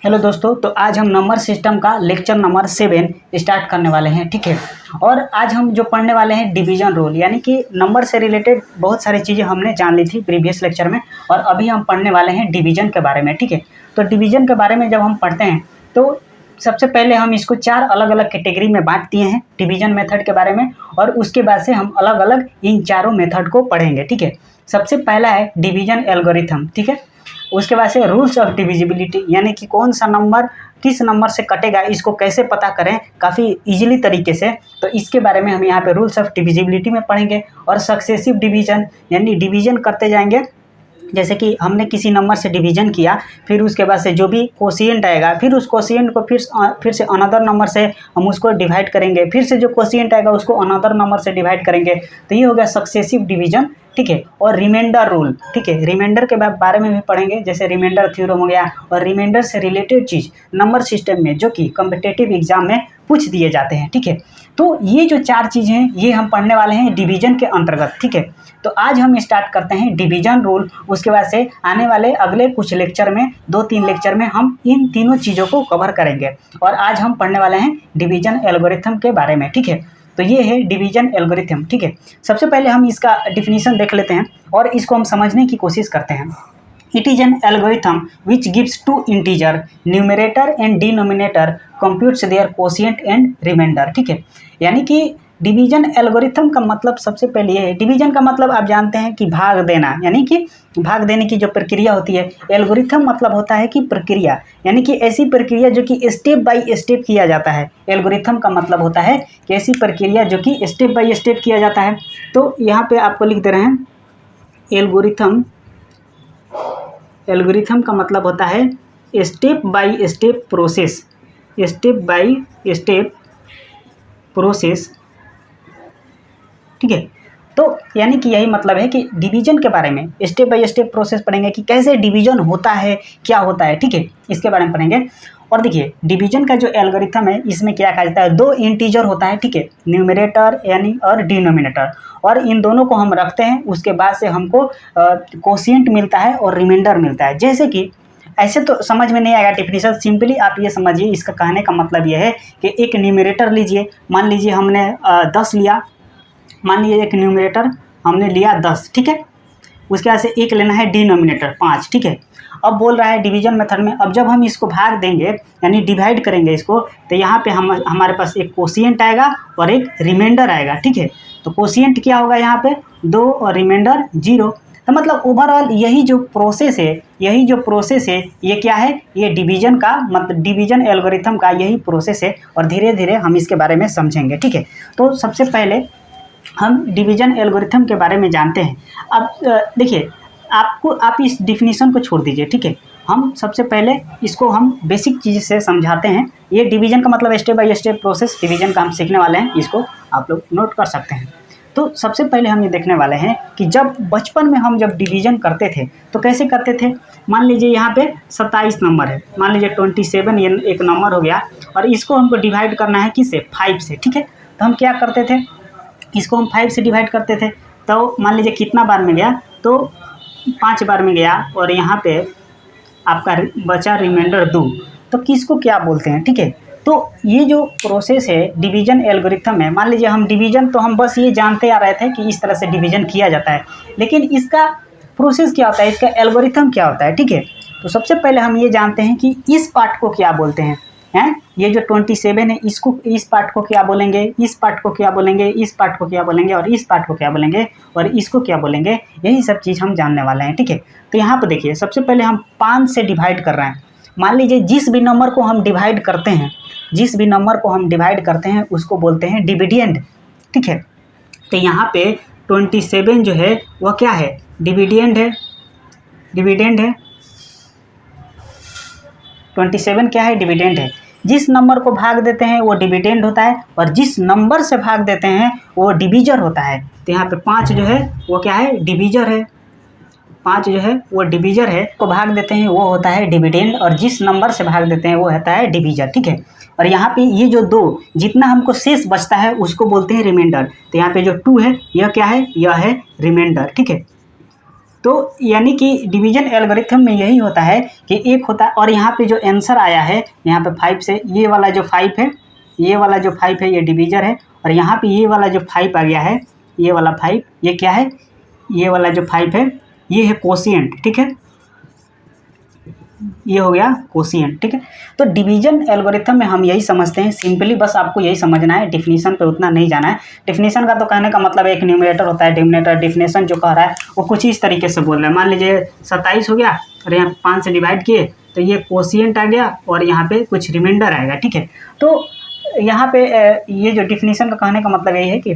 Hello दोस्तों, तो आज हम नंबर सिस्टम का लेक्चर नंबर 7 स्टार्ट करने वाले हैं। ठीक है। और आज हम जो पढ़ने वाले हैं डिवीजन रूल, यानी कि नंबर से रिलेटेड बहुत सारी चीज़ें हमने जान ली थी प्रीवियस लेक्चर में, और अभी हम पढ़ने वाले हैं डिवीजन के बारे में। ठीक है। तो डिवीजन के बारे में जब हम पढ़ते हैं तो सबसे पहले हम इसको 4 अलग अलग कैटेगरी में बांट दिए हैं डिवीजन मेथड के बारे में, और उसके बाद से हम अलग अलग इन चारों मेथड को पढ़ेंगे। ठीक है। सबसे पहला है डिवीजन एल्गोरिथम। ठीक है। उसके बाद से रूल्स ऑफ डिविजिबिलिटी, यानी कि कौन सा नंबर किस नंबर से कटेगा, इसको कैसे पता करें काफ़ी इजीली तरीके से, तो इसके बारे में हम यहाँ पे रूल्स ऑफ डिविजिबिलिटी में पढ़ेंगे। और सक्सेसिव डिवीजन, यानी डिवीजन करते जाएंगे, जैसे कि हमने किसी नंबर से डिवीजन किया, फिर उसके बाद से जो भी कोशिएंट आएगा, फिर उस कोशिएंट को फिर से अनदर नंबर से हम उसको डिवाइड करेंगे, फिर से जो कोशिएंट आएगा उसको अनदर नंबर से डिवाइड करेंगे। तो ये हो गया सक्सेसिव डिवीजन। ठीक है। और रिमाइंडर रूल, ठीक है, रिमाइंडर के बारे में भी पढ़ेंगे, जैसे रिमाइंडर थ्योरम हो गया, और रिमाइंडर से रिलेटेड चीज़ नंबर सिस्टम में जो कि कॉम्पिटिटिव एग्जाम में पूछ दिए जाते हैं। ठीक है। तो ये जो 4 चीज़ें हैं ये हम पढ़ने वाले हैं डिवीजन के अंतर्गत। ठीक है। तो आज हम स्टार्ट करते हैं डिवीजन रूल। उसके बाद से आने वाले अगले कुछ लेक्चर में 2-3 लेक्चर में हम इन तीनों चीज़ों को कवर करेंगे, और आज हम पढ़ने वाले हैं डिवीजन एल्गोरिथम के बारे में। ठीक है। तो ये है डिवीजन एल्गोरिथम। ठीक है। सबसे पहले हम इसका डिफिनीशन देख लेते हैं और इसको हम समझने की कोशिश करते हैं। It is an algorithm which gives two integer, numerator and denominator, computes their quotient and remainder। ठीक है। यानी कि डिवीजन एल्गोरिथम का मतलब सबसे पहले ये है, डिवीजन का मतलब आप जानते हैं कि भाग देना, यानी कि भाग देने की जो प्रक्रिया होती है। एल्गोरिथम मतलब होता है कि प्रक्रिया, यानी कि ऐसी प्रक्रिया जो कि स्टेप बाय स्टेप किया जाता है। एल्गोरिथम का मतलब होता है कि ऐसी प्रक्रिया जो कि स्टेप बाय स्टेप किया जाता है। तो यहाँ पे आपको लिख दे रहे हैं एल्गोरिथम। एल्गोरिथम का मतलब होता है step by step process, step by step process. ठीक है। तो यानी कि यही मतलब है कि डिवीजन के बारे में स्टेप बाय स्टेप प्रोसेस पढ़ेंगे कि कैसे डिवीजन होता है, क्या होता है। ठीक है। इसके बारे में पढ़ेंगे। और देखिए डिवीजन का जो एल्गोरिथम है इसमें क्या कहा जाता है, 2 इंटीजर होता है। ठीक है। न्यूमरेटर यानी और डिनोमिनेटर, और इन दोनों को हम रखते हैं, उसके बाद से हमको कोशिएंट मिलता है और रिमाइंडर मिलता है। जैसे कि ऐसे तो समझ में नहीं आएगा डिफिनीशन, सिंपली आप ये समझिए, इसका कहने का मतलब ये है कि एक न्यूमरेटर लीजिए, मान लीजिए हमने 10 लिया, मान लीजिए एक न्यूमरेटर हमने लिया 10। ठीक है। उसके बाद से एक लेना है डिनोमिनेटर 5। ठीक है। अब बोल रहा है डिवीजन मेथड में, अब जब हम इसको भाग देंगे यानी डिवाइड करेंगे इसको, तो यहाँ पे हमारे पास एक कोशिएंट आएगा और एक रिमाइंडर आएगा। ठीक है। तो कोशिएंट क्या होगा यहाँ पे 2 और रिमाइंडर 0। तो मतलब ओवरऑल यही जो प्रोसेस है ये क्या है, ये डिवीजन का मतलब डिवीजन एल्गोरिथम का यही प्रोसेस है, और धीरे धीरे हम इसके बारे में समझेंगे। ठीक है। तो सबसे पहले हम डिवीजन एल्गोरिथम के बारे में जानते हैं। अब देखिए आप इस डिफिनीशन को छोड़ दीजिए। ठीक है। हम सबसे पहले इसको हम बेसिक चीज़ से समझाते हैं। ये डिवीजन का मतलब step by step process division का हम सीखने वाले हैं, इसको आप लोग नोट कर सकते हैं। तो सबसे पहले हम ये देखने वाले हैं कि जब बचपन में हम जब डिवीजन करते थे तो कैसे करते थे। मान लीजिए यहाँ पे 27 नंबर है, मान लीजिए 27 ये एक नंबर हो गया, और इसको हमको डिवाइड करना है किससे, 5 से। ठीक है। तो हम क्या करते थे, इसको हम 5 से डिवाइड करते थे। तो मान लीजिए कितना बार में गया, तो 5 बार में गया, और यहाँ पे आपका बचा रिमाइंडर 2। तो किसको क्या बोलते हैं। ठीक है। तो ये जो प्रोसेस है डिवीजन एल्गोरिथम है, मान लीजिए हम डिवीजन तो हम बस ये जानते आ रहे थे कि इस तरह से डिवीजन किया जाता है, लेकिन इसका प्रोसेस क्या होता है, इसका एल्गोरिथम क्या होता है। ठीक है। तो सबसे पहले हम ये जानते हैं कि इस पार्ट को क्या बोलते हैं। ये जो 27 है इसको, इस पार्ट को क्या बोलेंगे, इस पार्ट को क्या बोलेंगे, इस पार्ट को क्या बोलेंगे, और इस पार्ट को क्या बोलेंगे, और इसको क्या बोलेंगे, यही सब चीज़ हम जानने वाले हैं। ठीक है। तो यहाँ पर देखिए सबसे पहले हम 5 से डिवाइड कर रहे हैं। मान लीजिए जिस भी नंबर को हम डिवाइड करते हैं उसको बोलते हैं डिविडेंड। ठीक है। तो यहाँ पे 27 जो है वह क्या है, डिविडेंड है। 27 क्या है, डिविडेंड है। जिस नंबर को भाग देते हैं वो डिविडेंड होता है, और जिस नंबर से भाग देते हैं वो डिवीजर होता है। तो यहाँ पे 5 जो है वो क्या है, डिवीजर है। 5 जो है वो डिवीजर है, को भाग देते हैं वो होता है डिविडेंड, और जिस नंबर से भाग देते हैं वो होता है डिवीजर। ठीक है। और यहाँ पे ये जो 2 जितना हमको शेष बचता है उसको बोलते हैं रिमाइंडर। तो यहाँ पे जो 2 है यह क्या है, यह है रिमाइंडर। ठीक है। तो यानी कि डिवीजन एल्गोरिथम में यही होता है कि एक होता है, और यहाँ पे जो आंसर आया है यहाँ पे 5 से, ये वाला जो 5 है, ये वाला जो 5 है ये डिवीजर है, और यहाँ पे ये वाला जो 5 आ गया है, ये वाला 5, ये क्या है, ये वाला जो 5 है ये है कोशिएंट, ठीक है, ये हो गया कोशिएंट, ठीक है। तो डिवीजन एल्गोरिथम में हम यही समझते हैं, सिंपली बस आपको यही समझना है, डिफिनीशन पे उतना नहीं जाना है। डिफिनीशन का तो कहने का मतलब एक न्यूमरेटर होता है, डिनोमिनेटर, डिफिनीशन जो कह रहा है वो कुछ इस तरीके से बोल रहा है। मान लीजिए 27 हो गया और यहाँ 5 से डिवाइड किए तो ये कोशिएंट आ गया और यहाँ पे कुछ रिमाइंडर आएगा, ठीक है। तो यहाँ पे ये जो डिफिनीशन का कहने का मतलब यही है कि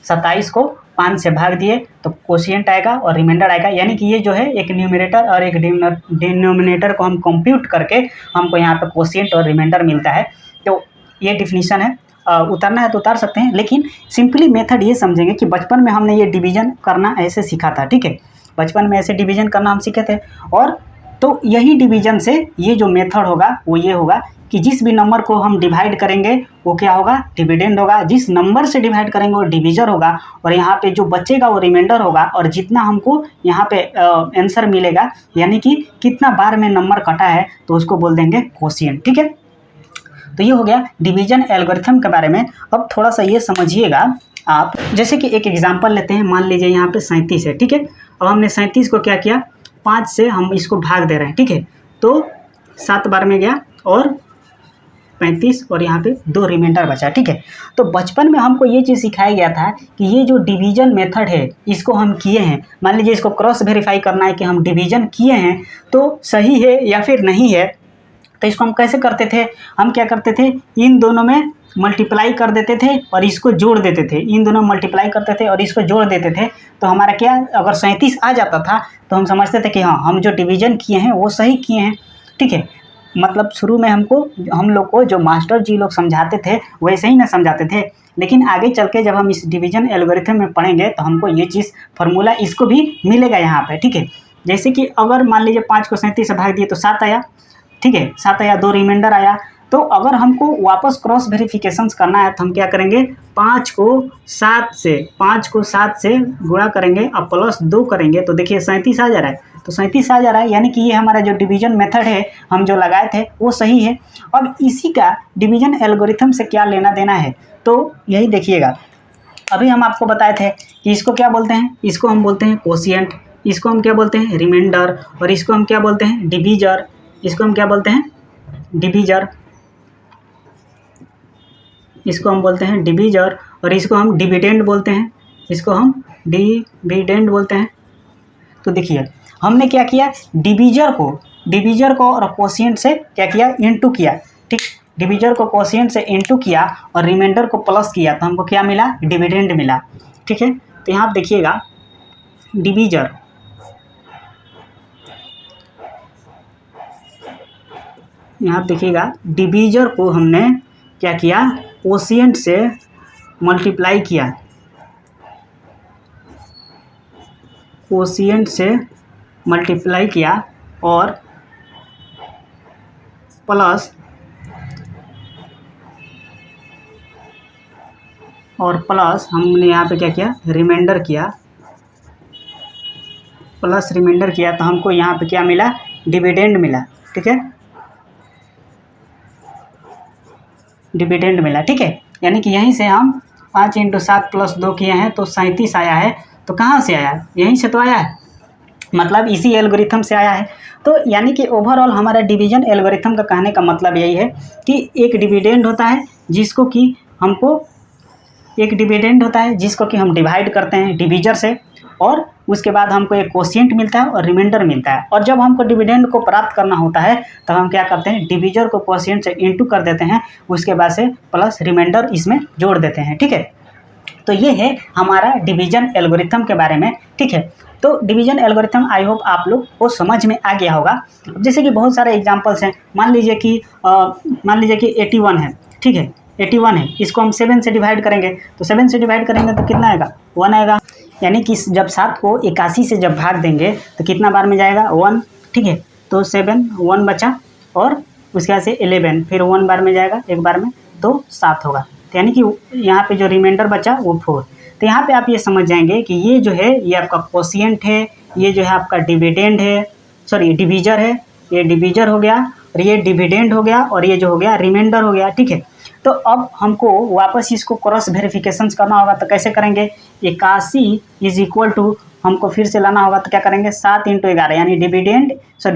27 को 5 से भाग दिए तो कोशिएंट आएगा और रिमाइंडर आएगा, यानी कि ये जो है एक न्यूमरेटर और एक डिनोमिनेटर को हम कंप्यूट करके हमको यहाँ पे कोशिएंट और रिमाइंडर मिलता है। तो ये डिफिनीशन है, उतारना है तो उतार सकते हैं, लेकिन सिंपली मेथड ये समझेंगे कि बचपन में हमने ये डिवीजन करना ऐसे सीखा था, ठीक है, बचपन में ऐसे डिवीजन करना हम सीखे थे। और तो यही डिवीजन से ये जो मेथड होगा वो ये होगा कि जिस भी नंबर को हम डिवाइड करेंगे वो क्या होगा, डिविडेंड होगा, जिस नंबर से डिवाइड करेंगे वो डिवीजर होगा, और यहाँ पे जो बचेगा वो रिमाइंडर होगा, और जितना हमको यहाँ पे आंसर मिलेगा यानी कि कितना बार में नंबर कटा है तो उसको बोल देंगे कोशिएंट, ठीक है। तो ये हो गया डिवीजन एल्गोरिथम के बारे में। अब थोड़ा सा ये समझिएगा आप, जैसे कि एक एग्जाम्पल लेते हैं, मान लीजिए यहाँ पे 37 है, ठीक है। अब हमने 37 को क्या किया, 5 से हम इसको भाग दे रहे हैं, ठीक है, तो 7 बार में गया और 35 और यहाँ पे 2 रिमाइंडर बचा, ठीक है। तो बचपन में हमको ये चीज़ सिखाया गया था कि ये जो डिवीजन मेथड है इसको हम किए हैं, मान लीजिए इसको क्रॉस वेरीफाई करना है कि हम डिवीजन किए हैं तो सही है या फिर नहीं है। तो इसको हम कैसे करते थे, हम क्या करते थे, इन दोनों में मल्टीप्लाई कर देते थे और इसको जोड़ देते थे, इन दोनों मल्टीप्लाई करते थे और इसको जोड़ देते थे, तो हमारा क्या, अगर 37 आ जाता था तो हम समझते थे कि हाँ हम जो डिवीजन किए हैं वो सही किए हैं, ठीक है। मतलब शुरू में हम लोग को जो मास्टर जी लोग समझाते थे वैसे ही ना समझाते थे, लेकिन आगे चल के जब हम इस डिवीजन एल्गोरिथम में पढ़ेंगे तो हमको ये चीज़ फार्मूला इसको भी मिलेगा यहाँ पे, ठीक है। जैसे कि अगर मान लीजिए 5 को 37 से भाग दिए तो 7 आया, ठीक है, 7 आया, 2 रिमाइंडर आया। तो अगर हमको वापस क्रॉस वेरिफिकेशन करना है तो हम क्या करेंगे, 5 को 7 से गुणा करेंगे और प्लस 2 करेंगे तो देखिए 37 आ जा रहा है, तो 37 आ जा रहा है, यानी कि ये हमारा जो डिवीजन मेथड है हम जो लगाए थे वो सही है। अब इसी का डिवीजन एल्गोरिथम से क्या लेना देना है, तो यही देखिएगा। अभी हम आपको बताए थे कि इसको क्या बोलते हैं, इसको हम बोलते हैं कोशिएंट, इसको हम क्या बोलते हैं, रिमाइंडर, और इसको हम क्या बोलते हैं, डिवीजर, इसको हम क्या बोलते हैं, डिवीजर, इसको हम बोलते हैं डिवीजर, और इसको हम डिविडेंड बोलते हैं, इसको हम डिविडेंड बोलते हैं। तो देखिए हमने क्या किया, डिवीजर को और कोशिएंट से क्या किया, इनटू किया, ठीक, डिवीजर को कोशिएंट से इनटू किया और रिमाइंडर को प्लस किया तो हमको क्या मिला, डिविडेंड मिला, ठीक है। तो यहाँ आप देखिएगा डिवीजर, यहाँ आप देखिएगा डिवीजर को हमने क्या किया, कोशिएंट से मल्टीप्लाई किया, कोशिएंट से मल्टीप्लाई किया और प्लस हमने यहाँ पे क्या किया, रिमाइंडर किया, प्लस रिमाइंडर किया तो हमको यहाँ पे क्या मिला, डिविडेंड मिला, ठीक है, डिविडेंड मिला, ठीक है। यानी कि यहीं से हम 5 × 7 + 2 किए हैं तो 37 आया है। तो कहाँ से आया, यहीं से तो आया है, मतलब इसी एल्गोरिथम से आया है। तो यानी कि ओवरऑल हमारा डिवीजन एल्गोरिथम का कहने का मतलब यही है कि एक डिविडेंड होता है जिसको कि हम डिवाइड करते हैं डिवीजर से, और उसके बाद हमको एक कोशिएंट मिलता है और रिमाइंडर मिलता है। और जब हमको डिविडेंड को प्राप्त करना होता है तब हम क्या करते हैं, डिवीजर को कोशिएंट से इनटू कर देते हैं, उसके बाद से प्लस रिमाइंडर इसमें जोड़ देते हैं, ठीक है। तो ये है हमारा डिवीजन एल्गोरिथम के बारे में, ठीक है। तो डिवीजन एल्गोरिथम आई होप आप लोग को समझ में आ गया होगा। जैसे कि बहुत सारे एग्जांपल्स हैं, मान लीजिए कि 81 है, ठीक है, 81 है, इसको हम 7 से डिवाइड करेंगे तो 7 से डिवाइड करेंगे तो कितना आएगा, 1 आएगा। यानी कि जब 7 को 81 से जब भाग देंगे तो कितना बार में जाएगा, 1, ठीक है। तो 7, 1 बचा और उसके बाद से 11, फिर 1 बार में जाएगा, एक बार में, तो 7 होगा। तो यानी कि यहाँ पे जो रिमाइंडर बचा वो 4। तो यहाँ पे आप ये समझ जाएंगे कि ये जो है ये आपका कोशिएंट है, ये जो है आपका डिविडेंड है, सॉरी डिवीजर है, ये डिवीजर हो गया और ये डिविडेंड हो गया और ये जो हो गया रिमाइंडर हो गया, ठीक है। तो अब हमको वापस इसको क्रॉस वेरिफिकेशन करना होगा, तो कैसे करेंगे, 81 इज इक्वल टू हमको फिर से लाना होगा, तो क्या करेंगे 7 × 11 यानी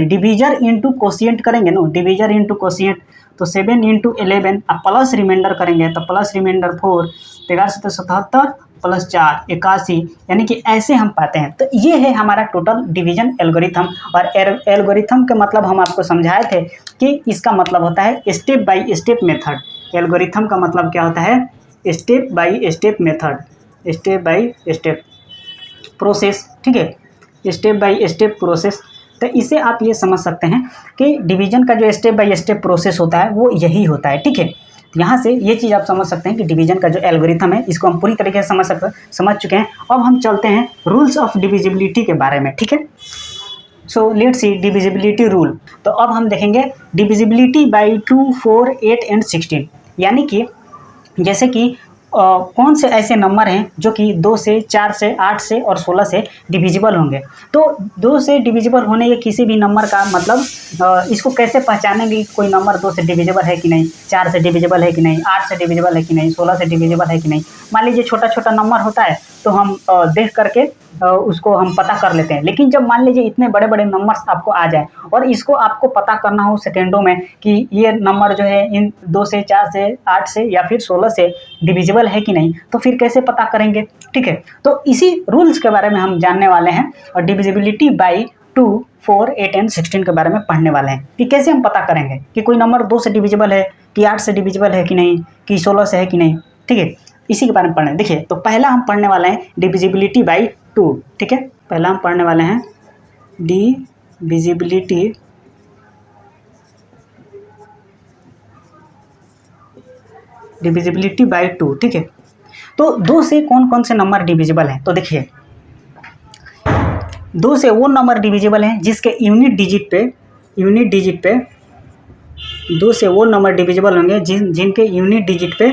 डिवीजर इंटू कोशिएंट करेंगे नो, डिवीजर इंटू कोशिएंट, तो 7 × 11 अब प्लस रिमाइंडर करेंगे, तो प्लस रिमाइंडर 4, 13 से 77 प्लस 4 81, यानी कि ऐसे हम पाते हैं। तो ये है हमारा टोटल डिवीजन एल्गोरिथम। और एल्गोरिथम के मतलब हम आपको समझाए थे कि इसका मतलब होता है step by step method. Algorithm का मतलब क्या होता है, step by step method, step by step process, ठीक है, स्टेप बाय स्टेप प्रोसेस। तो इसे आप ये समझ सकते हैं कि डिवीजन का जो स्टेप बाय स्टेप प्रोसेस होता है वो यही होता है, ठीक है। यहाँ से ये चीज़ आप समझ सकते हैं कि डिवीजन का जो एल्गोरिथम है इसको हम पूरी तरीके से समझ चुके हैं। अब हम चलते हैं रूल्स ऑफ डिविजिबिलिटी के बारे में, ठीक है। So let's see divisibility rule. तो अब हम देखेंगे डिविजिबिलिटी बाय 2, 4, 8 एंड 16, यानी कि जैसे कि कौन से ऐसे नंबर हैं जो कि 2 से 4 से 8 से और 16 से डिविजिबल होंगे। तो 2 से डिविजिबल होने के किसी भी नंबर का मतलब इसको कैसे पहचानेंगे कि कोई नंबर 2 से डिविजिबल है कि नहीं, 4 से डिविजिबल है कि नहीं, 8 से डिविजिबल है कि नहीं, 16 से डिविजिबल है कि नहीं। मान लीजिए छोटा छोटा नंबर होता है तो हम देख करके उसको हम पता कर लेते हैं, लेकिन जब मान लीजिए इतने बड़े बड़े नंबर्स आपको आ जाए और इसको आपको पता करना हो सेकेंडों में कि ये नंबर जो है इन 2 से 4 से 8 से या फिर 16 से डिविजिबल है कि नहीं, तो फिर कैसे पता करेंगे, ठीक है। तो इसी रूल्स के बारे में हम जानने वाले हैं और डिविजिबिलिटी बाय 2, 4, 8 एंड 16 के बारे में पढ़ने वाले हैं कि कैसे हम पता करेंगे कि कोई नंबर 2 से डिविजिबल है कि 8 से डिविजिबल है कि नहीं, कि 16 से है कि नहीं, ठीक है। इसी के बारे में पढ़ने। देखिए, तो पहला हम पढ़ने वाले हैं डिविजिबिलिटी बाय 2, ठीक है। पहला हम पढ़ने वाले हैं डिविजिबिलिटी बाय 2, ठीक है। तो 2 से कौन कौन से नंबर डिविजिबल हैं, तो देखिए 2 से वो नंबर डिविजिबल हैं जिसके यूनिट डिजिट पे 2 से वो नंबर डिविजिबल होंगे जिनके यूनिट डिजिट पे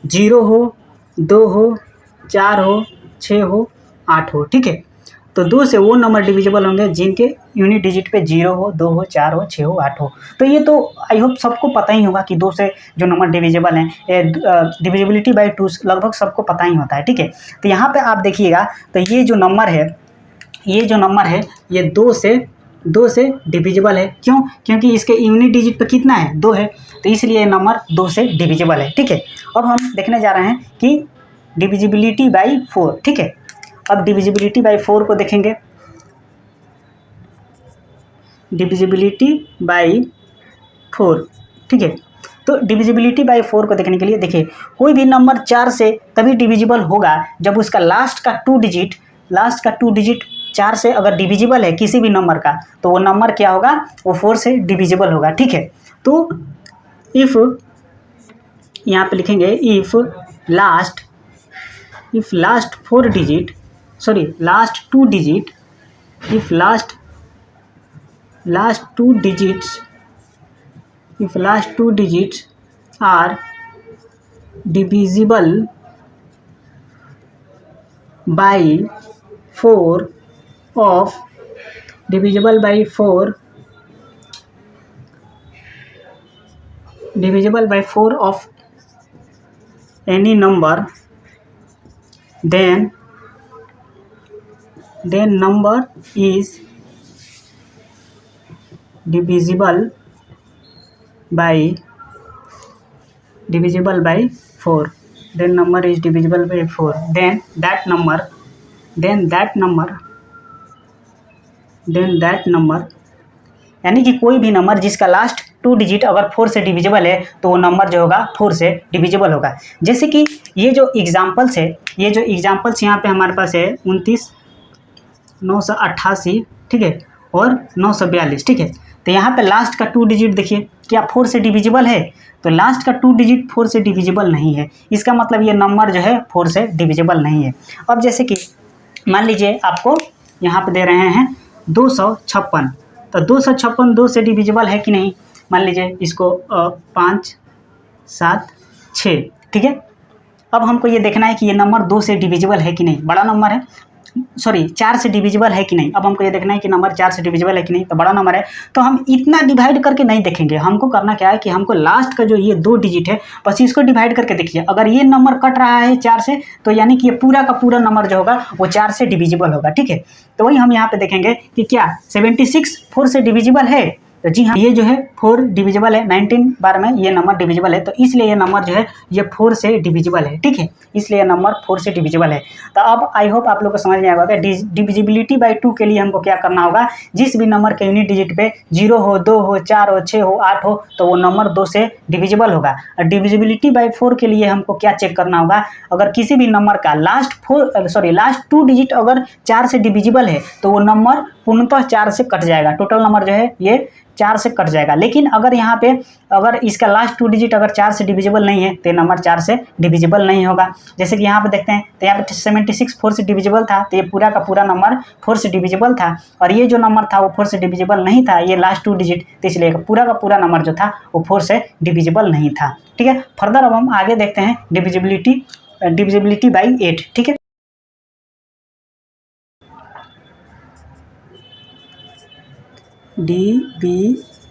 0 हो, 2 हो, 4 हो, 6 हो, 8 हो, ठीक है। तो 2 से वो नंबर डिविजिबल होंगे जिनके यूनिट डिजिट पे 0 हो, 2 हो, 4 हो, 6 हो, 8 हो। तो ये तो आई होप सबको पता ही होगा कि 2 से जो नंबर डिविजिबल हैं, डिविजिबिलिटी बाय 2 लगभग सबको पता ही होता है, ठीक है। तो यहाँ पे आप देखिएगा, तो ये जो नंबर है ये 2 से डिविजिबल है। क्यों? क्योंकि इसके यूनिट डिजिट पे कितना है, 2 है, तो इसलिए ये नंबर 2 से डिविजिबल है, ठीक है। अब हम देखने जा रहे हैं कि डिविजिबिलिटी बाय 4, ठीक है। अब डिविजिबिलिटी बाय 4 को देखेंगे, डिविजिबिलिटी बाय 4, ठीक है। तो डिविजिबिलिटी बाय 4 को देखने के लिए देखिए, कोई भी नंबर 4 से तभी डिविजिबल होगा जब उसका लास्ट का 2 डिजिट 4 से अगर डिविजिबल है किसी भी नंबर का, तो वो नंबर क्या होगा, वो 4 से डिविजिबल होगा, ठीक है। तो इफ़ यहाँ पे लिखेंगे if last 2 digits are divisible by 4 of any number, then number is divisible by 4. Then number is divisible by 4. Then that number यानी कि कोई भी नंबर जिसका लास्ट 2 डिजिट अगर 4 से डिविजिबल है तो वो नंबर जो होगा 4 से डिविजिबल होगा। जैसे कि ये जो एग्जांपल्स यहाँ पे हमारे पास है 29, 988, ठीक है, और 942, ठीक है। तो यहाँ पे लास्ट का 2 डिजिट देखिए, क्या 4 से डिविजिबल है, तो लास्ट का 2 डिजिट 4 से डिविजिबल नहीं है, इसका मतलब ये नंबर जो है 4 से डिविजिबल नहीं है। अब जैसे कि मान लीजिए आपको यहाँ पे दे रहे हैं 256, तो 256 2 से डिविजिबल है कि नहीं, मान लीजिए इसको 5, 7, 6, ठीक है। अब हमको ये देखना है कि ये नंबर 2 से डिविजिबल है कि नहीं, बड़ा नंबर है। सॉरी 4 से डिविजिबल है कि नहीं। अब हमको ये देखना है कि नंबर 4 से डिविजिबल है कि नहीं, तो बड़ा नंबर है तो हम इतना डिवाइड करके नहीं देखेंगे। हमको करना क्या है कि हमको लास्ट का जो ये 2 डिजिट है बस इसको डिवाइड करके देखिए। अगर ये नंबर कट रहा है 4 से तो यानी कि ये पूरा का पूरा नंबर जो होगा वो 4 से डिविजिबल होगा, ठीक है। तो वही हम यहाँ पे देखेंगे कि क्या 76 4 से डिविजिबल है। तो जी हाँ, ये जो है 4 डिविजिबल है, 19 बार में ये नंबर डिविजिबल है, तो इसलिए ये नंबर जो है ये 4 से डिविजिबल है, ठीक है। इसलिए ये नंबर 4 से डिविजिबल है। तो अब आई होप आप लोग को समझ में आएगा कि डिविजिबिलिटी बाई 2 के लिए हमको क्या करना होगा। जिस भी नंबर के यूनिट डिजिट पे 0 हो, 2 हो, 4 हो, 6 हो, 8 हो तो वो नंबर 2 से डिविजिबल होगा। और डिविजिबिलिटी बाई 4 के लिए हमको क्या चेक करना होगा, अगर किसी भी नंबर का लास्ट 2 डिजिट अगर 4 से डिविजिबल है तो वो नंबर पूर्णतः 4 से कट जाएगा। टोटल नंबर जो है ये 4 से कट जाएगा। लेकिन अगर यहाँ पे अगर इसका लास्ट 2 डिजिट अगर 4 से डिविजिबल नहीं है तो ये नंबर 4 से डिविजिबल नहीं होगा। जैसे कि यहाँ पे देखते हैं तो यहाँ पे 76 4 से डिविजिबल था, तो ये पूरा का पूरा नंबर 4 से डिविजिबल था। और ये जो नंबर था वो 4 से डिविजिबल नहीं था, ये लास्ट 2 डिजिट, तो इसलिए पूरा का पूरा नंबर जो था वो 4 से डिविजिबल नहीं था, ठीक है। फर्दर अब हम आगे देखते हैं डिविजिबिलिटी बाई 8, ठीक है। डिविजिबिलिटी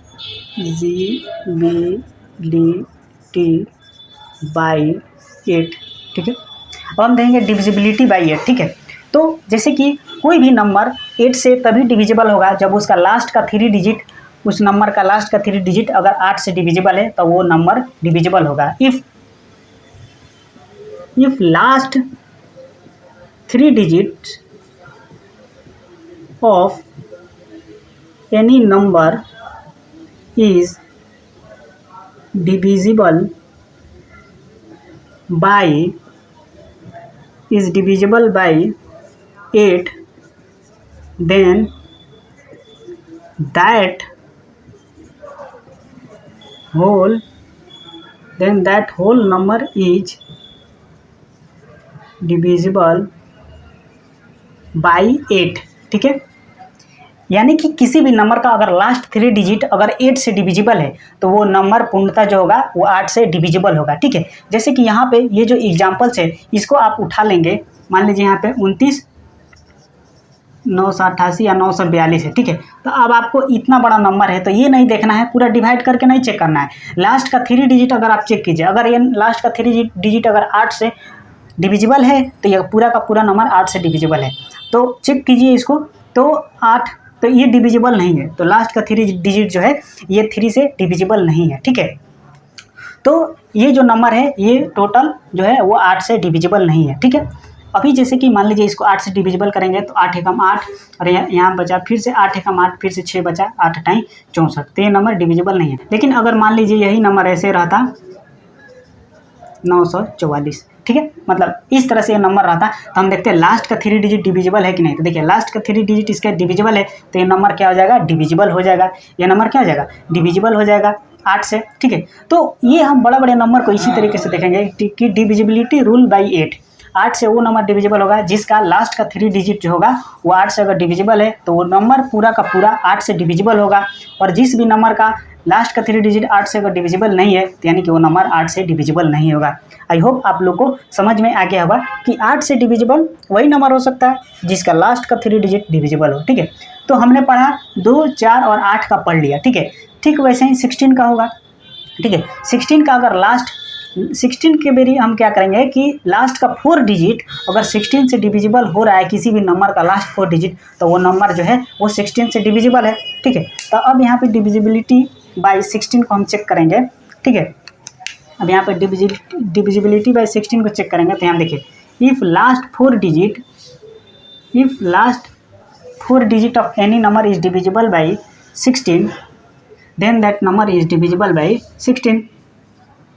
बाई 8, ठीक है। अब हम देखेंगे डिविजिबिलिटी बाई 8, ठीक है। तो जैसे कि कोई भी नंबर 8 से तभी डिविजिबल होगा जब उसका लास्ट का 3 डिजिट, उस नंबर का लास्ट का 3 डिजिट अगर 8 से डिविजिबल है तो वो नंबर डिविजिबल होगा। If last 3 digit of any number is divisible by 8, then that whole number is divisible by 8, ठीक है। यानी कि किसी भी नंबर का अगर लास्ट 3 डिजिट अगर 8 से डिविजिबल है तो वो नंबर पूर्णतः जो होगा वो 8 से डिविजिबल होगा, ठीक है। जैसे कि यहाँ पे ये जो एग्जाम्पल्स है इसको आप उठा लेंगे, मान लीजिए यहाँ पे 29 988 या 942 है, ठीक है। तो अब आपको इतना बड़ा नंबर है तो ये नहीं देखना है, पूरा डिवाइड करके नहीं चेक करना है। लास्ट का 3 डिजिट अगर आप चेक कीजिए, अगर ये लास्ट का 3 डिजिट अगर 8 से डिविजिबल है तो ये पूरा का पूरा नंबर 8 से डिविजिबल है। तो चेक कीजिए इसको, तो 8, तो ये डिविजिबल नहीं है, तो लास्ट का 3 डिजिट जो है ये 3 से डिविजिबल नहीं है, ठीक है। तो ये जो नंबर है ये टोटल जो है वो 8 से डिविजिबल नहीं है, ठीक है। अभी जैसे कि मान लीजिए इसको 8 से डिविजिबल करेंगे तो 8 एकम 8 और यहाँ बचा फिर से 8 एकम 8, फिर से 6 बचा, 8 8 64, तो ये नंबर डिविजिबल नहीं है। लेकिन अगर मान लीजिए यही नंबर ऐसे रहता 944, ठीक है, मतलब इस तरह से ये नंबर रहता तो हम देखते हैं लास्ट का 3 डिजिट डिविजिबल है कि नहीं। तो देखिए लास्ट का 3 डिजिट इसका डिविजिबल है तो ये नंबर क्या हो जाएगा, डिविजिबल हो जाएगा। ये नंबर क्या हो जाएगा, डिविजिबल हो जाएगा 8 से, ठीक है। तो ये हम बड़े बड़े नंबर को इसी तरीके से देखेंगे कि डिविजिबिलिटी रूल बाई 8 से वो नंबर डिविजिबल होगा जिसका लास्ट का 3 डिजिट जो होगा वो 8 से अगर डिविजिबल है तो वो नंबर पूरा का पूरा 8 से डिविजिबल होगा। और जिस भी नंबर का लास्ट का 3 डिजिट 8 से अगर डिविजिबल नहीं है तो यानी कि वो नंबर 8 से डिविजिबल नहीं होगा। आई होप आप लोग को समझ में आ गया होगा कि 8 से डिविजिबल वही नंबर हो सकता है जिसका लास्ट का 3 डिजिट डिविजिबल हो, ठीक है। तो हमने पढ़ा 2, 4 और 8 का पढ़ लिया, ठीक है। ठीक वैसे ही 16 का होगा, ठीक है। 16 का अगर लास्ट 16 के बेरी हम क्या करेंगे कि लास्ट का 4 डिजिट अगर 16 से डिविजिबल हो रहा है किसी भी नंबर का लास्ट 4 डिजिट तो वो नंबर जो है वो 16 से डिविजिबल है, ठीक है। तो अब यहाँ पे डिविजिबिलिटी बाई 16 को हम चेक करेंगे, ठीक है। अब यहाँ पे डिविजिबिलिटी बाई 16 को चेक करेंगे तो यहाँ देखिए if last 4 digit of any number is divisible by 16 then that number is divisible by 16,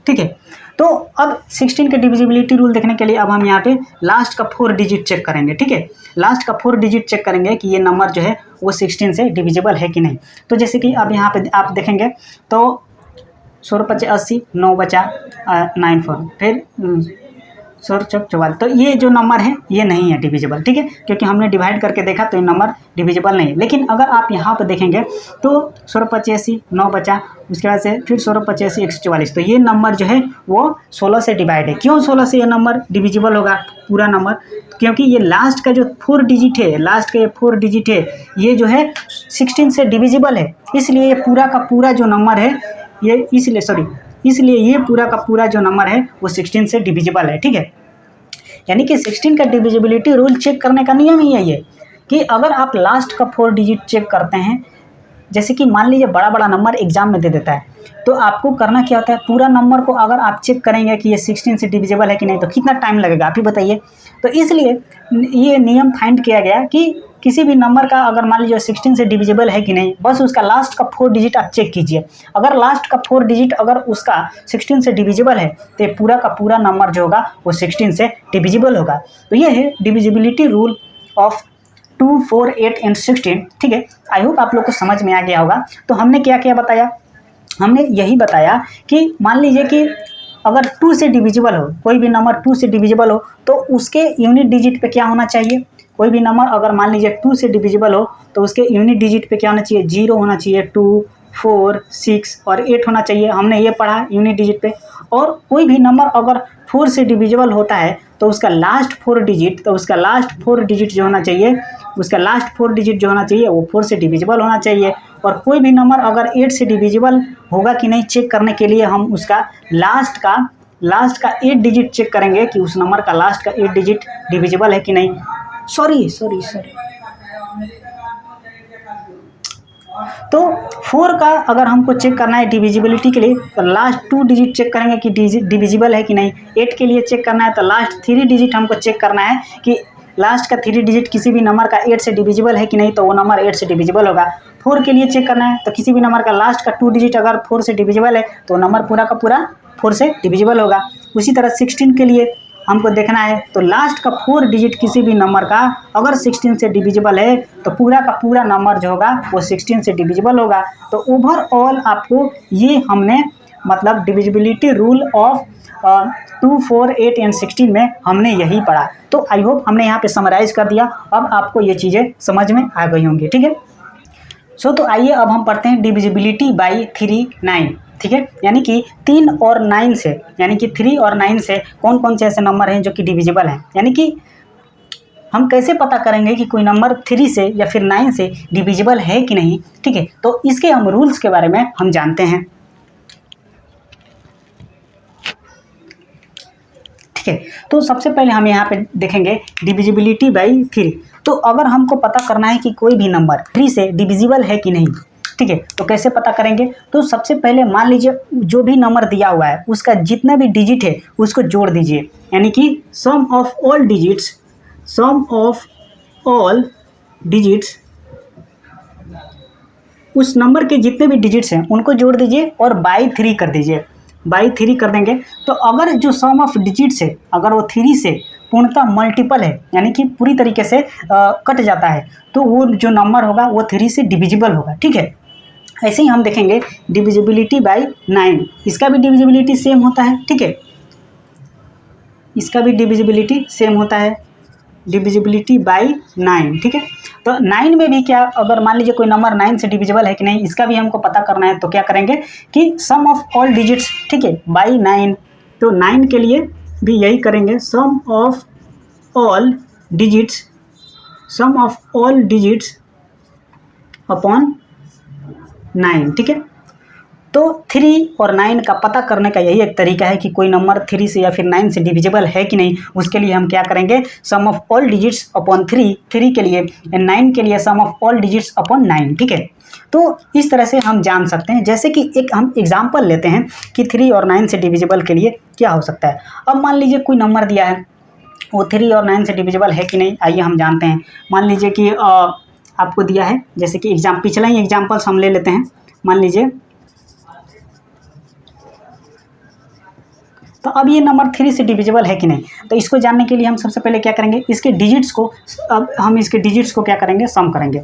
ठीक है। तो अब 16 के डिविजिबिलिटी रूल देखने के लिए अब हम यहाँ पे लास्ट का 4 डिजिट चेक करेंगे, ठीक है। लास्ट का 4 डिजिट चेक करेंगे कि ये नंबर जो है वो 16 से डिविजिबल है कि नहीं। तो जैसे कि अब यहाँ पे आप देखेंगे तो 16 × 5 = 80, 9 बचा 94, फिर 16 चौक 44। तो ये जो नंबर है ये नहीं है डिविजिबल, ठीक है, क्योंकि हमने डिवाइड करके देखा तो ये नंबर डिविजिबल नहीं है। लेकिन अगर आप यहाँ पर देखेंगे तो 16 85 9 बचा, उसके बाद से फिर 16 85 144, तो ये नंबर जो है वो 16 से डिवाइड है। क्यों 16 से ये नंबर डिविजिबल होगा पूरा नंबर? क्योंकि ये लास्ट का जो 4 डिजिट है, लास्ट का ये 4 डिजिट है, ये जो है 16 से डिविजिबल है, इसलिए ये पूरा का पूरा जो नंबर है ये इसलिए ये पूरा का पूरा जो नंबर है वो 16 से डिविजिबल है, ठीक है। यानी कि 16 का डिविजिबिलिटी रूल चेक करने का नियम ही यही है कि अगर आप लास्ट का 4 डिजिट चेक करते हैं, जैसे कि मान लीजिए बड़ा बड़ा नंबर एग्जाम में दे देता है, तो आपको करना क्या होता है, पूरा नंबर को अगर आप चेक करेंगे कि ये 16 से डिविजिबल है कि नहीं, तो कितना टाइम लगेगा आप ही बताइए। तो इसलिए ये नियम फाइंड किया गया कि किसी भी नंबर का अगर मान लीजिए 16 से डिविजिबल है कि नहीं, बस उसका लास्ट का 4 डिजिट आप चेक कीजिए। अगर लास्ट का 4 डिजिट अगर उसका 16 से डिविजिबल है तो ये पूरा का पूरा नंबर जो होगा वो 16 से डिविजिबल होगा। तो ये है डिविजिबिलिटी रूल ऑफ 2, 4, 8 एंड 16, ठीक है। आई होप आप लोग को समझ में आ गया होगा। तो हमने क्या क्या बताया? हमने यही बताया कि मान लीजिए कि अगर 2 से डिविजिबल हो, कोई भी नंबर 2 से डिविजिबल हो, तो उसके यूनिट डिजिट पे क्या होना चाहिए? कोई भी नंबर अगर मान लीजिए 2 से डिविजिबल हो तो उसके यूनिट डिजिट पे क्या होना चाहिए? 0 होना चाहिए, 2, 4, 6 और 8 होना चाहिए। हमने ये पढ़ा यूनिट डिजिट पे। और कोई भी नंबर अगर 4 से डिविजिबल होता है तो उसका लास्ट 4 डिजिट जो होना चाहिए, वो 4 से डिविजिबल होना चाहिए। और कोई भी नंबर अगर 8 से डिविजिबल होगा कि नहीं चेक करने के लिए हम उसका लास्ट का 8 डिजिट चेक करेंगे कि उस नंबर का लास्ट का 8 डिजिट डिविजिबल है कि नहीं। सॉरी तो 4 का अगर हमको चेक करना है डिविजिबिलिटी के लिए तो लास्ट 2 डिजिट चेक करेंगे कि डिविजिबल है कि नहीं। 8 के लिए चेक करना है तो लास्ट 3 डिजिट हमको चेक करना है कि लास्ट का 3 डिजिट किसी भी नंबर का 8 से डिविजिबल है कि नहीं, तो वो नंबर 8 से डिविजिबल होगा। 4 के लिए चेक करना है तो किसी भी नंबर का लास्ट का 2 डिजिट अगर 4 से डिविजिबल है तो नंबर पूरा का पूरा 4 से डिविजिबल होगा। उसी तरह 16 के लिए हमको देखना है तो लास्ट का 4 डिजिट किसी भी नंबर का अगर 16 से डिविजिबल है तो पूरा का पूरा नंबर जो होगा वो 16 से डिविजिबल होगा। तो ओवरऑल आपको ये हमने मतलब डिविजिबिलिटी रूल ऑफ 2, 4, 8 एंड 16 में हमने यही पढ़ा। तो आई होप हमने यहाँ पे समराइज कर दिया। अब आपको ये चीज़ें समझ में आ गई होंगी, ठीक है। तो आइए अब हम पढ़ते हैं डिविजिबिलिटी बाई 3, 9, ठीक है। यानी कि 3 और 9 से, यानी कि 3 और 9 से कौन कौन से ऐसे नंबर हैं जो कि डिविजिबल हैं। यानी कि हम कैसे पता करेंगे कि कोई नंबर 3 से या फिर 9 से डिविजिबल है कि नहीं, ठीक है। तो इसके हम रूल्स के बारे में हम जानते हैं, ठीक है। तो सबसे पहले हम यहाँ पे देखेंगे डिविजिबिलिटी बाई 3। तो अगर हमको पता करना है कि कोई भी नंबर 3 से डिविजिबल है कि नहीं, ठीक है, तो कैसे पता करेंगे? तो सबसे पहले मान लीजिए जो भी नंबर दिया हुआ है उसका जितना भी डिजिट है उसको जोड़ दीजिए। यानी कि सम ऑफ ऑल डिजिट्स उस नंबर के जितने भी डिजिट्स हैं उनको जोड़ दीजिए और बाई 3 कर दीजिए। बाई 3 कर देंगे तो अगर जो सम ऑफ डिजिट्स है अगर वो 3 से पूर्णतः मल्टीपल है, यानी कि पूरी तरीके से कट जाता है, तो वो जो नंबर होगा वो 3 से डिविजिबल होगा, ठीक है। ऐसे ही हम देखेंगे डिविजिबिलिटी बाई 9, इसका भी डिविजिबिलिटी सेम होता है, ठीक है। इसका भी डिविजिबिलिटी सेम होता है, डिविजिबिलिटी बाई 9, ठीक है। तो 9 में भी क्या, अगर मान लीजिए कोई नंबर 9 से डिविजिबल है कि नहीं, इसका भी हमको पता करना है। तो क्या करेंगे कि सम ऑफ ऑल डिजिट्स, ठीक है, बाई 9। तो 9 के लिए भी यही करेंगे, सम ऑफ ऑल डिजिट्स अपॉन 9, ठीक है। तो 3 और 9 का पता करने का यही एक तरीका है कि कोई नंबर 3 से या फिर 9 से डिविजिबल है कि नहीं। उसके लिए हम क्या करेंगे, सम ऑफ ऑल डिजिट्स अपॉन 3 के लिए, 9 के लिए सम ऑफ ऑल डिजिट्स अपॉन 9, ठीक है। तो इस तरह से हम जान सकते हैं। जैसे कि एक हम एग्जाम्पल लेते हैं कि 3 और 9 से डिविजिबल के लिए क्या हो सकता है। अब मान लीजिए कोई नंबर दिया है, वो 3 और 9 से डिविजिबल है कि नहीं, आइए हम जानते हैं। मान लीजिए कि आपको दिया है, जैसे कि पिछला ही एग्जाम्पल्स हम ले लेते हैं। मान लीजिए तो अब ये नंबर 3 से डिविजिबल है कि नहीं, तो इसको जानने के लिए हम सबसे पहले क्या करेंगे, इसके डिजिट्स को, अब हम इसके डिजिट्स को क्या करेंगे, सम करेंगे।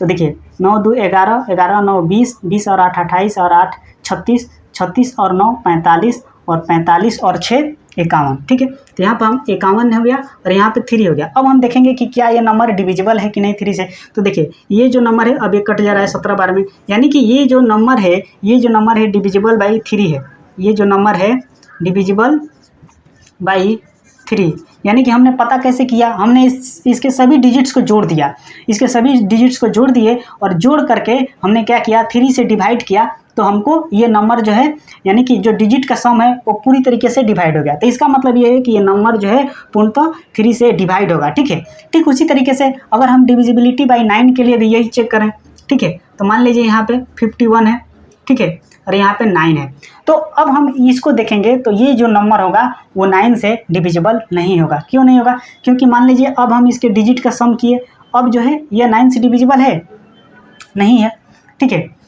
तो देखिए 9 2 11, 11 9 20, 20 और 8 28 और 8 36, 36 और 9 45 और 45 और 6 51, ठीक है। तो यहाँ पर हम 51 हो गया और यहाँ पे 3 हो गया। अब हम देखेंगे कि क्या ये नंबर डिविजिबल है कि नहीं 3 से। तो देखिए ये जो नंबर है अब ये कट जा रहा है 17 बार में, यानी कि ये जो नंबर है डिविजिबल बाई 3 है। ये जो नंबर है डिविजिबल बाई 3, यानी कि हमने पता कैसे किया, हमने इसके सभी डिजिट्स को जोड़ दिया, इसके सभी डिजिट्स को जोड़ दिए और जोड़ करके हमने क्या किया 3 से डिवाइड किया, तो हमको ये नंबर जो है यानी कि जो डिजिट का सम है वो पूरी तरीके से डिवाइड हो गया। तो इसका मतलब ये है कि ये नंबर जो है पूर्णतः 3 से डिवाइड होगा, ठीक है। ठीक उसी तरीके से अगर हम डिविजिबिलिटी बाई 9 के लिए भी यही चेक करें, ठीक है, तो मान लीजिए यहाँ पे 51 है, ठीक है, और यहाँ पे 9 है। तो अब हम इसको देखेंगे तो ये जो नंबर होगा वो 9 से डिविजिबल नहीं होगा। क्यों नहीं होगा? क्योंकि मान लीजिए अब हम इसके डिजिट का सम किए, अब जो है ये 9 से डिविजिबल है नहीं है, ठीक है,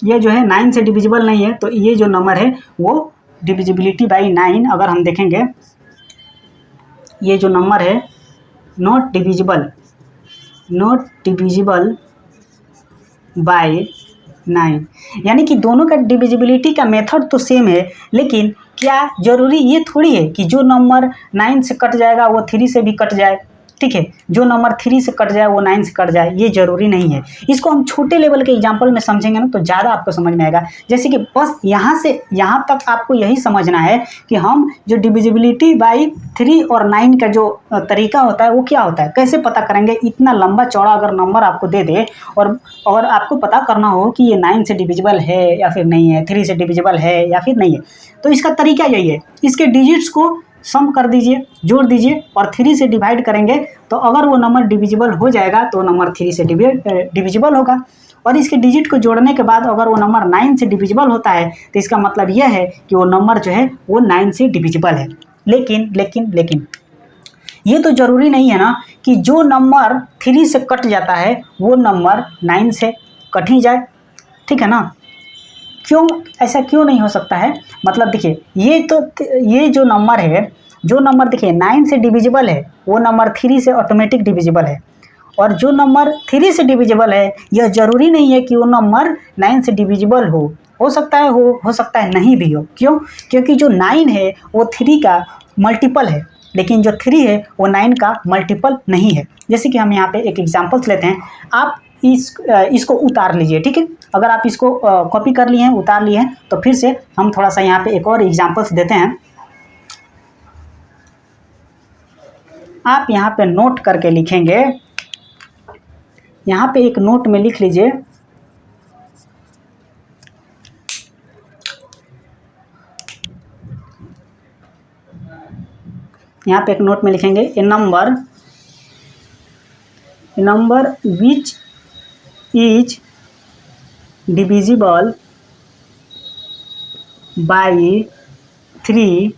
ये जो है 9 से डिविजिबल नहीं है। तो ये जो नंबर है वो डिविजिबिलिटी बाई 9 अगर हम देखेंगे, ये जो नंबर है नॉट डिविजिबल बाई 9, यानी कि दोनों का डिविजिबिलिटी का मेथड तो सेम है, लेकिन क्या जरूरी ये थोड़ी है कि जो नंबर 9 से कट जाएगा वो 3 से भी कट जाए, ठीक है, जो नंबर 3 से कट जाए वो 9 से कट जाए, ये जरूरी नहीं है। इसको हम छोटे लेवल के एग्जाम्पल में समझेंगे ना तो ज़्यादा आपको समझ में आएगा। जैसे कि बस यहाँ से यहाँ तक आपको यही समझना है कि हम जो डिविजिबिलिटी बाई 3 और 9 का जो तरीका होता है वो क्या होता है, कैसे पता करेंगे। इतना लंबा चौड़ा अगर नंबर आपको दे दे और आपको पता करना हो कि ये 9 से डिविजिबल है या फिर नहीं है, 3 से डिविजिबल है या फिर नहीं है, तो इसका तरीका यही है, इसके डिजिट्स को सम कर दीजिए, जोड़ दीजिए और 3 से डिवाइड करेंगे, तो अगर वो नंबर डिविजिबल हो जाएगा तो नंबर 3 से डिविजिबल होगा। और इसके डिजिट को जोड़ने के बाद अगर वो नंबर 9 से डिविजिबल होता है तो इसका मतलब यह है कि वो नंबर जो है वो 9 से डिविजिबल है। लेकिन ये तो ज़रूरी नहीं है ना कि जो नंबर 3 से कट जाता है वो नंबर 9 से कट ही जाए, ठीक है ना। क्यों ऐसा क्यों नहीं हो सकता है? मतलब देखिए ये जो नंबर है, जो नंबर देखिए 9 से डिविजिबल है वो नंबर 3 से ऑटोमेटिक डिविजिबल है, और जो नंबर 3 से डिविजिबल है यह जरूरी नहीं है कि वो नंबर 9 से डिविजिबल हो सकता है हो सकता है नहीं भी हो। क्यों? क्योंकि जो 9 है वो 3 का मल्टीपल है, लेकिन जो 3 है वो 9 का मल्टीपल नहीं है। जैसे कि हम यहाँ पे एक एग्जाम्पल्स लेते हैं, आप इसको उतार लीजिए, ठीक है। अगर आप इसको कॉपी कर लिए हैं, उतार लिए हैं, तो फिर से हम थोड़ा सा यहाँ पे एक और एग्जाम्पल्स देते हैं। आप यहाँ पे नोट करके लिखेंगे, यहाँ पे एक नोट में लिख लीजिए, यहाँ पे एक नोट में लिखेंगे a number which is divisible by 3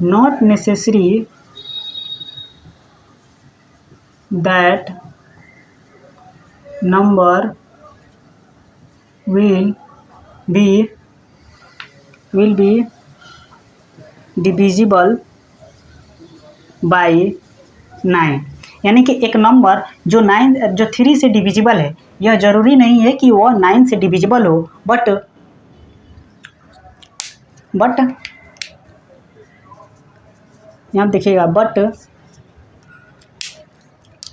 not necessary that number will be divisible by 9, यानी कि एक नंबर जो 3 से डिविजिबल है यह जरूरी नहीं है कि वो 9 से डिविजिबल हो, बट यहाँ देखिएगा, but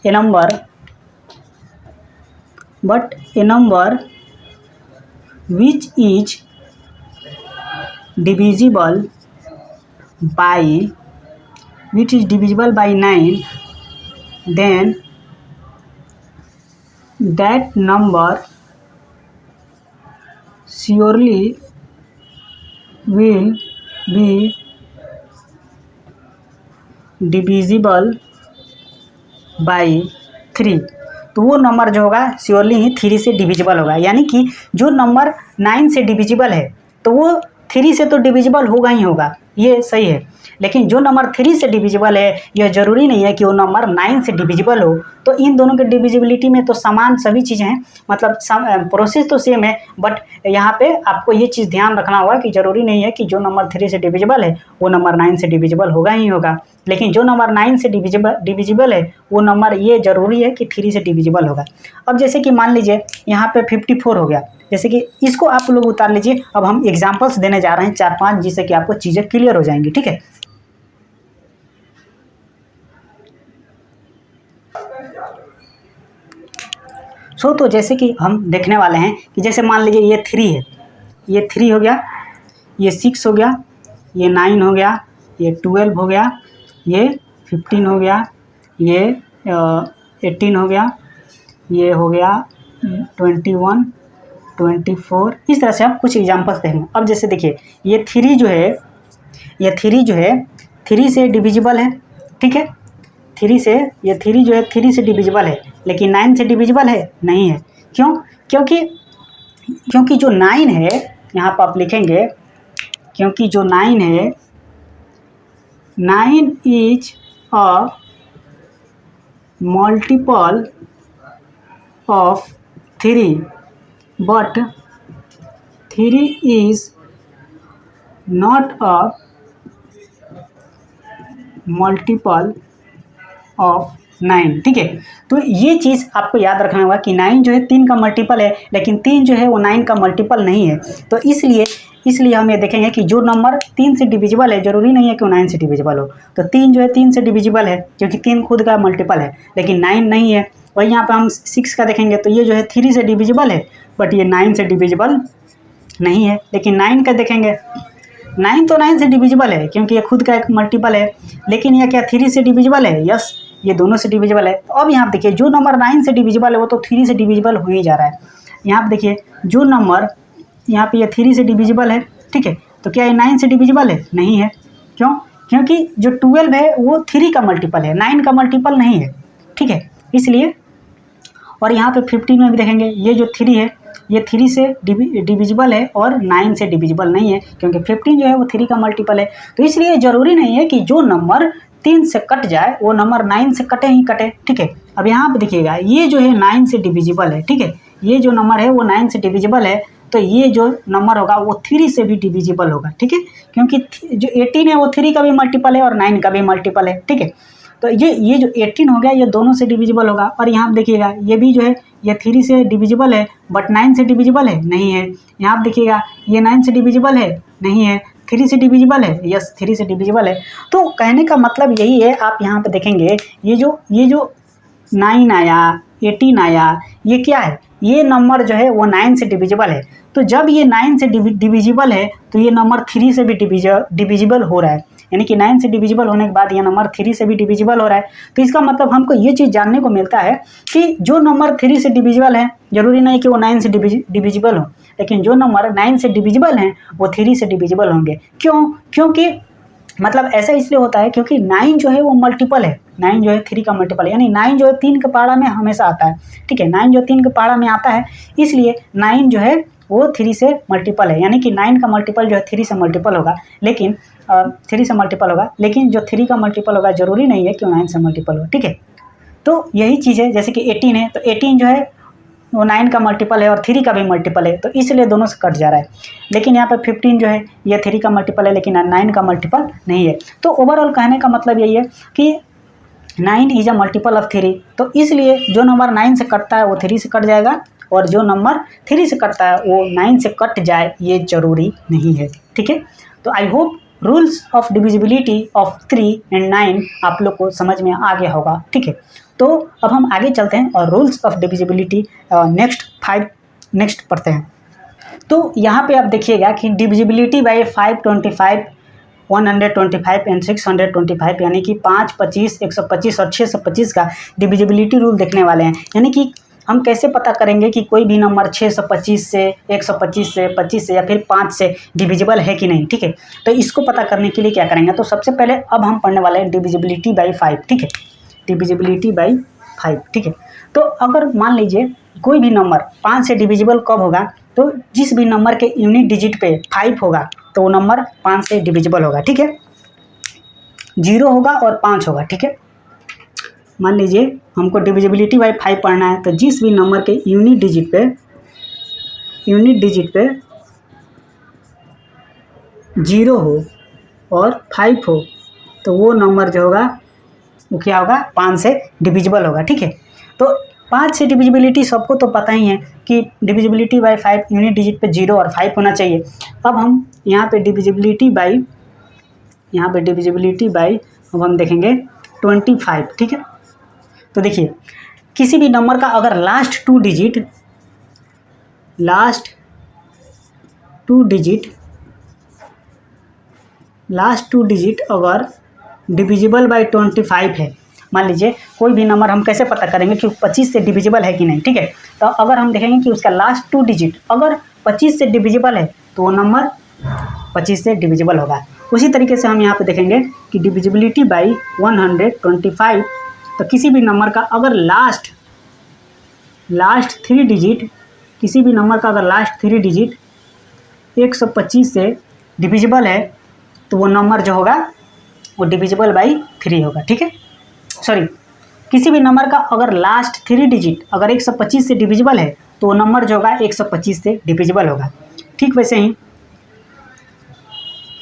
A number which is divisible by 9, then that number surely will be divisible by 3। तो वो नंबर जो होगा श्योरली ही 3 से डिविजिबल होगा, यानी कि जो नंबर 9 से डिविजिबल है तो वो 3 से तो डिविजिबल होगा ही होगा, ये सही है। लेकिन जो नंबर 3 से डिविजिबल है यह ज़रूरी नहीं है कि वो नंबर 9 से डिविजिबल हो। तो इन दोनों के डिविजिबिलिटी में तो समान सभी चीज़ें हैं, मतलब प्रोसेस तो सेम है, बट यहाँ पे आपको ये चीज़ ध्यान रखना होगा कि ज़रूरी नहीं है कि जो नंबर 3 से डिविजिबल है वो नंबर 9 से डिविजिबल होगा ही होगा। लेकिन जो नंबर 9 से डिविजिबल है वो नंबर ये ज़रूरी है कि 3 से डिविजिबल होगा। अब जैसे कि मान लीजिए यहाँ पे 54 हो गया, जैसे कि इसको आप लोग उतार लीजिए। अब हम एग्जाम्पल्स देने जा रहे हैं 4-5, जिससे कि आपको चीज़ें क्लियर हो जाएंगी, ठीक है। तो जैसे कि हम देखने वाले हैं कि जैसे मान लीजिए ये 3 है, ये 3 हो गया, ये 6 हो गया, ये 9 हो गया, ये 12 हो गया, ये 15 हो गया, ये 18 हो गया, ये हो गया 21, 24। इस तरह से आप कुछ एग्जांपल्स देखेंगे। अब जैसे देखिए ये 3 जो है, ये 3 जो है 3 से डिविजिबल है, ठीक है। 3 से ये 3 जो है 3 से डिविजिबल है, लेकिन 9 से डिविजिबल है नहीं है। क्यों? क्योंकि जो 9 है यहाँ पर आप लिखेंगे, क्योंकि जो 9 है, 9 is a multiple of 3, but 3 is not a multiple of 9, ठीक है। तो ये चीज़ आपको याद रखना होगा कि 9 जो है 3 का मल्टीपल है, लेकिन 3 जो है वो 9 का मल्टीपल नहीं है। तो इसलिए हम ये देखेंगे कि जो नंबर 3 से डिविजिबल है ज़रूरी नहीं है कि वो 9 से डिविजिबल हो। तो 3 जो है 3 से डिविजिबल है क्योंकि 3 खुद का मल्टीपल है, लेकिन 9 नहीं है। वही यहाँ पर हम 6 का देखेंगे तो ये जो है 3 से डिविजिबल है, बट ये 9 से डिविजिबल नहीं है। लेकिन 9 का देखेंगे, 9 तो 9 से डिविजिबल है क्योंकि ये खुद का एक मल्टीपल है, लेकिन यह क्या 3 से डिविजिबल है? यस, ये दोनों से डिविजिबल है। तो अब यहाँ देखिए जो नंबर 9 से डिविजिबल है वो तो 3 से डिविजिबल हो ही जा रहा है। यहाँ पे देखिए जो नंबर यहाँ पे ये 3 से डिविजिबल है, ठीक है। तो क्या ये 9 से डिविजिबल है? नहीं है। क्यों? क्योंकि जो 12 है वो 3 का मल्टीपल है, 9 का मल्टीपल नहीं है, ठीक है, इसलिए। और यहाँ पे 15 में भी देखेंगे ये जो 3 है ये 3 से डिविजिबल है और 9 से डिविजिबल नहीं है, क्योंकि 15 जो है वो 3 का मल्टीपल है। तो इसलिए ज़रूरी नहीं है कि जो नंबर 3 से कट जाए वो नंबर 9 से कटे ही कटे, ठीक है। अब यहाँ पे देखिएगा ये जो है 9 से डिविजिबल है, ठीक है। ये जो नंबर है वो 9 से डिविजिबल है, तो ये जो नंबर होगा वो 3 से भी डिविजिबल होगा, ठीक है। क्योंकि जो 18 है वो 3 का भी मल्टीपल है और 9 का भी मल्टीपल है, ठीक है। तो ये जो 18 हो गया ये दोनों से डिविजिबल होगा। और यहाँ पे देखिएगा ये भी जो है ये 3 से डिविजिबल है, बट 9 से डिविजिबल है नहीं है। यहाँ पे देखिएगा ये 9 से डिविजिबल है नहीं है, 3 से डिविजिबल है, यस 3 से डिविजिबल है। तो कहने का मतलब यही है, आप यहाँ पे देखेंगे ये जो 9 आया, 18 आया, ये क्या है? ये नंबर जो है वो 9 से डिविजिबल है। तो जब ये 9 से डिविजिबल है तो ये नंबर 3 से भी डिविजिबल हो रहा है, यानी कि 9 से डिविजिबल होने के बाद ये नंबर 3 से भी डिविजिबल हो रहा है। तो इसका मतलब हमको ये चीज़ जानने को मिलता है कि जो नंबर 3 से डिविजिबल है ज़रूरी नहीं कि वो 9 से डिविजिबल हो, लेकिन जो नंबर 9 से डिविजिबल हैं वो 3 से डिविजिबल होंगे। क्यों? क्योंकि मतलब ऐसा इसलिए होता है क्योंकि 9 जो है वो मल्टीपल है, 9 जो है 3 का मल्टीपल है, यानी 9 जो है 3 के पहाड़ा में हमेशा आता है, ठीक है। 9 जो 3 के पहाड़ा में आता है, इसलिए 9 जो है वो 3 से मल्टीपल है, यानी कि 9 का मल्टीपल जो है 3 से मल्टीपल होगा, लेकिन 3 से मल्टीपल होगा, लेकिन जो 3 का मल्टीपल होगा ज़रूरी नहीं है कि 9 से मल्टीपल हो, ठीक है। तो यही चीज़ है, जैसे कि 18 है तो 18 जो है वो 9 का मल्टीपल है और 3 का भी मल्टीपल है, तो इसलिए दोनों से कट जा रहा है। लेकिन यहाँ पर 15 जो है ये 3 का मल्टीपल है लेकिन 9 का मल्टीपल नहीं है। तो ओवरऑल कहने का मतलब यही है कि 9 इज अ मल्टीपल ऑफ 3। तो इसलिए जो नंबर 9 से कटता है वो 3 से कट जाएगा, और जो नंबर 3 से कटता है वो 9 से कट जाए ये ज़रूरी नहीं है, ठीक है। तो I hope rules of divisibility of 3 and 9 आप लोग को समझ में आ गया होगा, ठीक है। तो अब हम आगे चलते हैं और रूल्स ऑफ डिविजिबिलिटी नेक्स्ट पढ़ते हैं। तो यहाँ पे आप देखिएगा कि डिविजिबिलिटी बाय 525, 125 एंड 625, यानी कि 5, 25, 125 और 625 का डिविजिबिलिटी रूल देखने वाले हैं। यानी कि हम कैसे पता करेंगे कि कोई भी नंबर 625 से, 125 से, 25 से या फिर 5 से डिविजिबल है कि नहीं, ठीक है। तो इसको पता करने के लिए क्या करेंगे, तो सबसे पहले अब हम पढ़ने वाले हैं डिविजिबिलिटी बाय 5, ठीक है। डिविजिबिलिटी बाय 5, ठीक है। तो अगर मान लीजिए कोई भी नंबर 5 से डिविजिबल कब होगा, तो जिस भी नंबर के यूनिट डिजिट पे 5 होगा तो वो नंबर 5 से डिविजिबल होगा, ठीक है। 0 होगा और 5 होगा, ठीक है। मान लीजिए हमको डिविजिबिलिटी बाई 5 पढ़ना है, तो जिस भी नंबर के यूनिट डिजिट पे 0 हो और 5 हो तो वो नंबर जो होगा वो क्या होगा, 5 से डिविजिबल होगा, ठीक है। तो 5 से डिविजिबिलिटी सबको तो पता ही है कि डिविजिबिलिटी बाई 5 यूनिट डिजिट पे 0 और 5 होना चाहिए। अब हम यहाँ पे डिविजिबिलिटी बाई अब हम देखेंगे 25, ठीक है। तो देखिए किसी भी नंबर का अगर लास्ट टू डिजिट अगर डिविजिबल बाई 25 है, मान लीजिए कोई भी नंबर हम कैसे पता करेंगे कि 25 से डिविजिबल है कि नहीं, ठीक है। तो अगर हम देखेंगे कि उसका लास्ट 2 डिजिट अगर 25 से डिविजिबल है तो वो नंबर 25 से डिविजिबल होगा। उसी तरीके से हम यहाँ पे देखेंगे कि डिविजिबिलिटी बाई 125, तो किसी भी नंबर का अगर लास्ट 3 डिजिट 125 से डिविजिबल है तो वो नंबर जो होगा वो डिविजिबल बाई 3 होगा, ठीक है। सॉरी, किसी भी नंबर का अगर लास्ट 3 डिजिट अगर 125 से डिविजिबल है तो वो नंबर जो होगा 125 से डिविजिबल होगा। ठीक वैसे ही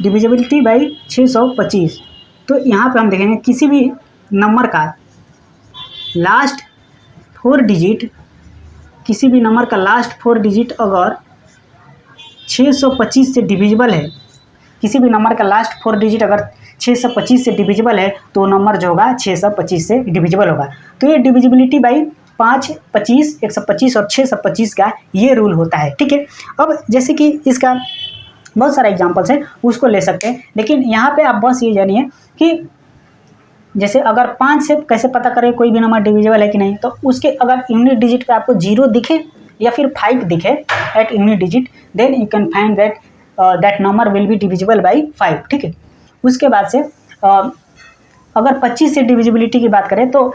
डिविजिबिलिटी बाई 625, तो यहाँ पे हम देखेंगे किसी भी नंबर का लास्ट 4 डिजिट अगर 625 से डिविजिबल है, किसी भी नंबर का लास्ट 4 डिजिट अगर 625 से डिविजिबल है तो नंबर जो होगा 625 से डिविजिबल होगा। तो ये डिविजिबिलिटी बाई 5, 25, 125 और 625 का ये रूल होता है, ठीक है। अब जैसे कि इसका बहुत सारा एग्जांपल्स है उसको ले सकते हैं, लेकिन यहाँ पे आप बस ये जानिए कि जैसे अगर 5 से कैसे पता करें कोई भी नंबर डिविजिबल है कि नहीं, तो उसके अगर यूनिट डिजिट पे आपको 0 दिखे या फिर 5 दिखे at unit digit, then you can find that number will be divisible by 5, ठीक है। उसके बाद से अगर 25 से डिविजिबिलिटी की बात करें तो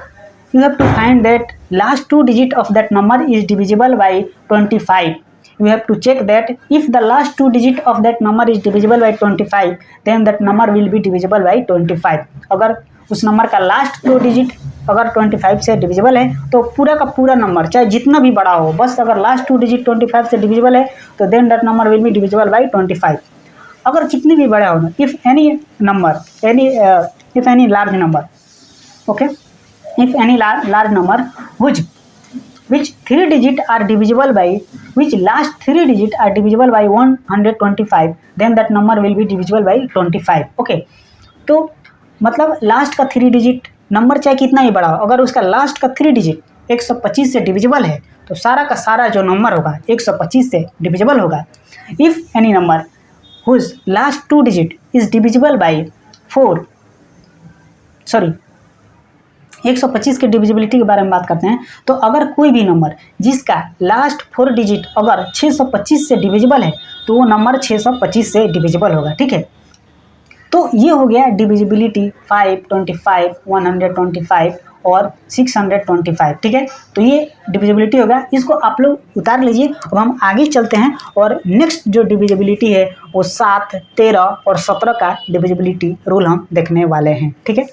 you have to find that last 2 digit of that number is divisible by 25। You have to check that if the last 2 digit of that number is divisible by 25, then that number will be divisible by 25। अगर उस number का last 2 digit अगर 25 से divisible है तो पूरा का पूरा नंबर चाहे जितना भी बड़ा हो, बस अगर लास्ट 2 डिजिट 25 से डिविजिबल है तो then that number will be divisible by 25। अगर जितनी भी बड़ा हो, if any large number which last 3 digit are divisible by 125, then that number will be divisible by 25, okay। तो मतलब लास्ट का 3 डिजिट नंबर चाहे कितना ही बड़ा हो, अगर उसका लास्ट का 3 डिजिट 125 से डिविजिबल है तो सारा का सारा जो नंबर होगा 125 से डिविजिबल होगा। If any number whose last 2 digit is divisible by 125 के डिविजिबिलिटी के बारे में बात करते हैं, तो अगर कोई भी नंबर जिसका लास्ट 4 डिजिट अगर 625 से डिविजिबल है तो वो नंबर 625 से डिविजिबल होगा, ठीक है। तो ये हो गया डिविजिबिलिटी 5, 25, 125 और 625, ठीक है। तो ये डिविजिबिलिटी होगा, इसको आप लोग उतार लीजिए। अब हम आगे चलते हैं और नेक्स्ट जो डिविजिबिलिटी है वो 7, 13 और 17 का डिविजिबिलिटी रूल हम देखने वाले हैं, ठीक है।